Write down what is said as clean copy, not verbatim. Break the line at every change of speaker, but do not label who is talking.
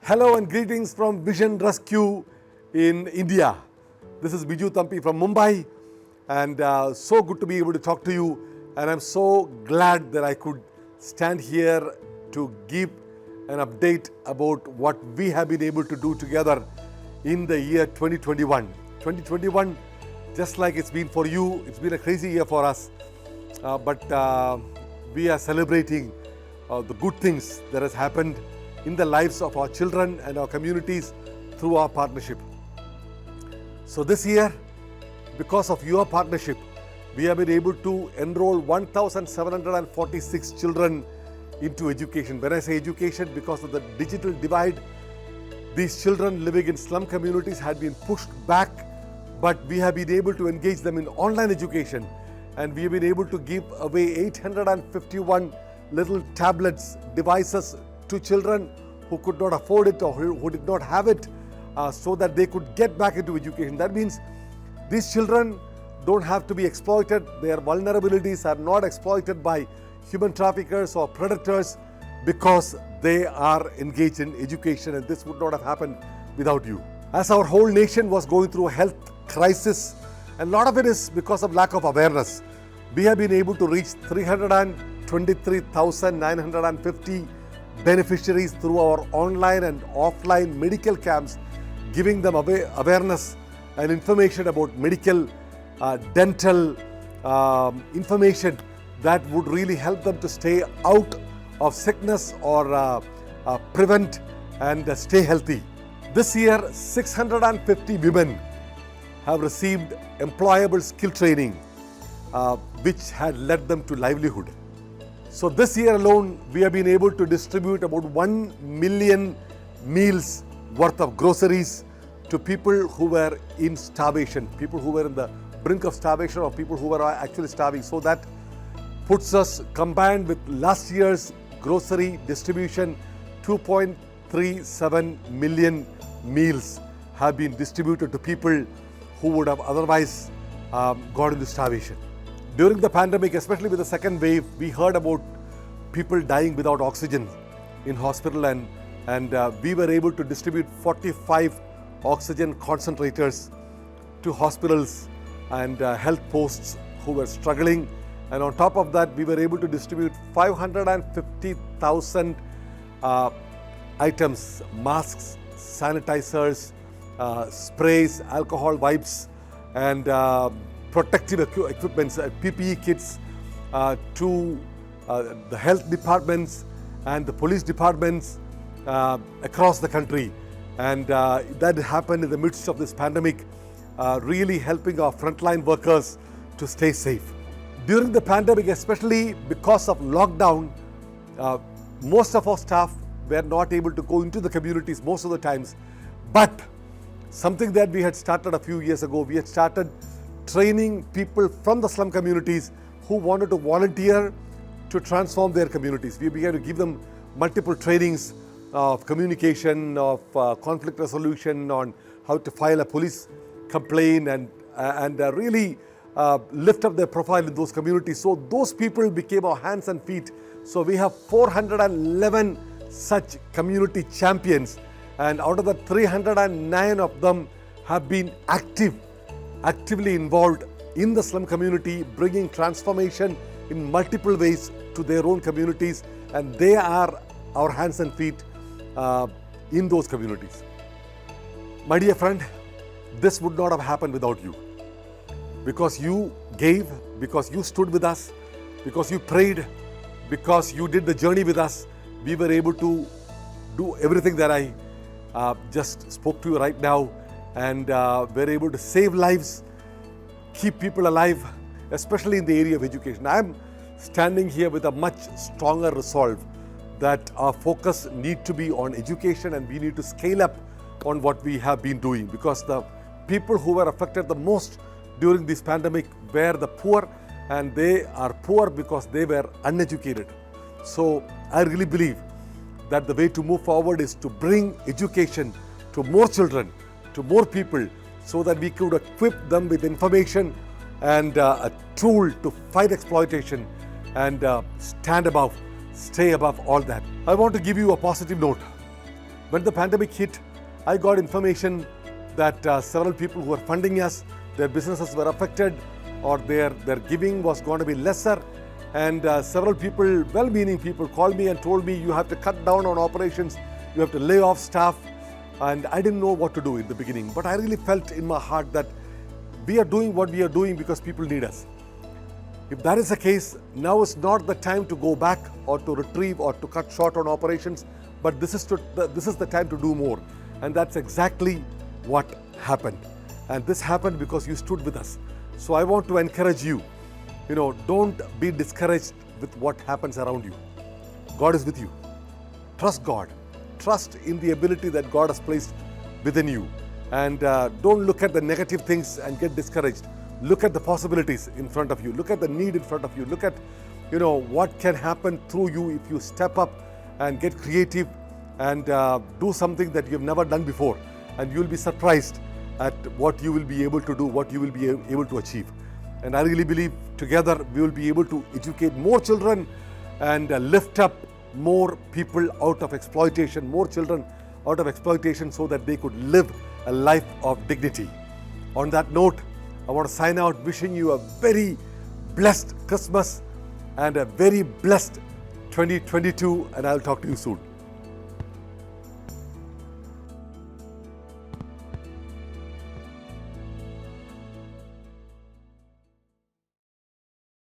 Hello and greetings from Vision Rescue in India. This is Biju Thampy from Mumbai, and so good to be able to talk to you. And I'm so glad that I could stand here to give an update about what we have been able to do together in the year 2021. 2021, just like it's been for you, it's been a crazy year for us. But we are celebrating the good things that has happened in the lives of our children and our communities through our partnership. So this year, because of your partnership, we have been able to enroll 1,746 children into education. When I say education, because of the digital divide, these children living in slum communities had been pushed back, but we have been able to engage them in online education, and we have been able to give away 851 little tablets, devices to children who could not afford it or who did not have it, so that they could get back into education. That means these children don't have to be exploited. Their vulnerabilities are not exploited by human traffickers or predators because they are engaged in education, and this would not have happened without you. As our whole nation was going through a health crisis, and a lot of it is because of lack of awareness, we have been able to reach 323,950 beneficiaries through our online and offline medical camps, giving them awareness and information about medical, dental information that would really help them to stay out of sickness or prevent and stay healthy. This year, 650 women have received employable skill training, which had led them to livelihood. So this year alone, we have been able to distribute about 1 million meals worth of groceries to people who were in starvation, people who were in the brink of starvation, or people who were actually starving. So that puts us, combined with last year's grocery distribution, 2.37 million meals have been distributed to people who would have otherwise gone into starvation. During the pandemic, especially with the second wave, we heard about people dying without oxygen in hospital, and we were able to distribute 45 oxygen concentrators to hospitals and health posts who were struggling. And on top of that, we were able to distribute 550,000 items, masks, sanitizers, sprays, alcohol wipes, and protective equipments, PPE kits to the health departments and the police departments across the country. And that happened in the midst of this pandemic, really helping our frontline workers to stay safe. During the pandemic, especially because of lockdown, most of our staff were not able to go into the communities most of the times. But something that we had started a few years ago, we had started training people from the slum communities who wanted to volunteer to transform their communities. We began to give them multiple trainings of communication, of conflict resolution, on how to file a police complaint, and really lift up their profile in those communities. So those people became our hands and feet. So we have 411 such community champions, and out of the 309 of them have been actively involved in the slum community, bringing transformation in multiple ways to their own communities, and they are our hands and feet in those communities. My dear friend, this would not have happened without you. Because you gave, because you stood with us, because you prayed, because you did the journey with us, we were able to do everything that I just spoke to you right now, and we're able to save lives, keep people alive, especially in the area of education. I'm standing here with a much stronger resolve that our focus need to be on education, and we need to scale up on what we have been doing, because the people who were affected the most during this pandemic were the poor, and they are poor because they were uneducated. So I really believe that the way to move forward is to bring education to more children, to more people, so that we could equip them with information and a tool to fight exploitation and stay above all that. I want to give you a positive note. When the pandemic hit, I got information that several people who were funding us, their businesses were affected, or their giving was going to be lesser. And several people, well-meaning people, called me and told me, you have to cut down on operations, you have to lay off staff. And I didn't know what to do in the beginning, but I really felt in my heart that we are doing what we are doing because people need us. If that is the case, now is not the time to go back or to retrieve or to cut short on operations, but this is the time to do more. And that's exactly what happened. And this happened because you stood with us. So I want to encourage you, don't be discouraged with what happens around you. God is with you. Trust God. Trust in the ability that God has placed within you. And don't look at the negative things and get discouraged. Look at the possibilities in front of you. Look at the need in front of you. Look at, what can happen through you if you step up and get creative and do something that you've never done before. And you'll be surprised at what you will be able to do, what you will be able to achieve. And I really believe together we will be able to educate more children and lift up more people out of exploitation, more children out of exploitation, so that they could live a life of dignity. On that note, I want to sign out wishing you a very blessed Christmas and a very blessed 2022, and I'll talk to you soon.